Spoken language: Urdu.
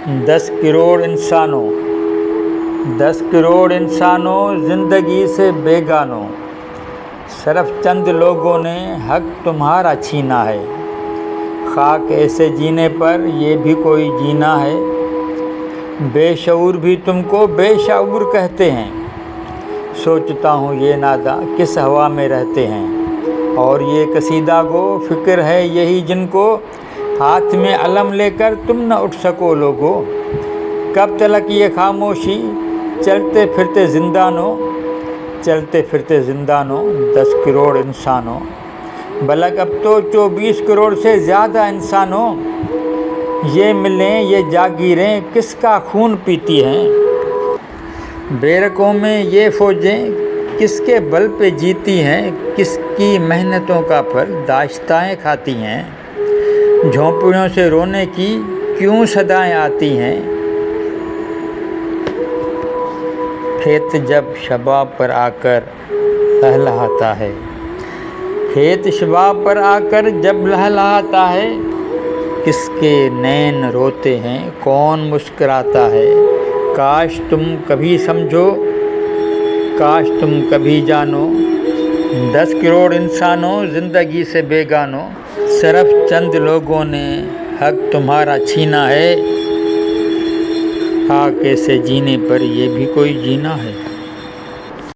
10 کروڑ انسانوں زندگی سے بیگانوں، صرف چند لوگوں نے حق تمہارا چھینا ہے۔ خاک ایسے جینے پر یہ بھی کوئی جینا ہے، بے شعور بھی تم کو بے شعور کہتے ہیں۔ سوچتا ہوں یہ ناداں کس ہوا میں رہتے ہیں، اور یہ قصیدہ گو فکر ہے یہی جن کو، ہاتھ میں علم لے کر تم نہ اٹھ سکو لوگو۔ کب تلک یہ خاموشی، چلتے پھرتے زندانوں 10 کروڑ انسانوں، بلک اب تو 24 کروڑ سے زیادہ انسانوں۔ یہ ملیں یہ جاگیریں کس کا خون پیتی ہیں، بیرکوں میں یہ فوجیں کس کے بل پہ جیتی ہیں، کس کی محنتوں کا پھل داشتائیں کھاتی ہیں۔ جھونپڑیوں سے رونے کی کیوں صدائیں آتی ہیں، کھیت جب شباب پر آ کر لہلہاتا ہے، کھیت شباب پر آ کر جب لہلہاتا ہے، کس کے نین روتے ہیں کون مسکراتا ہے۔ کاش تم کبھی سمجھو، کاش تم کبھی جانو، 10 کروڑ انسانوں زندگی سے بیگانوں، صرف چند لوگوں نے حق تمہارا چھینا ہے۔ خاک ایسے جینے پر یہ بھی کوئی جینا ہے۔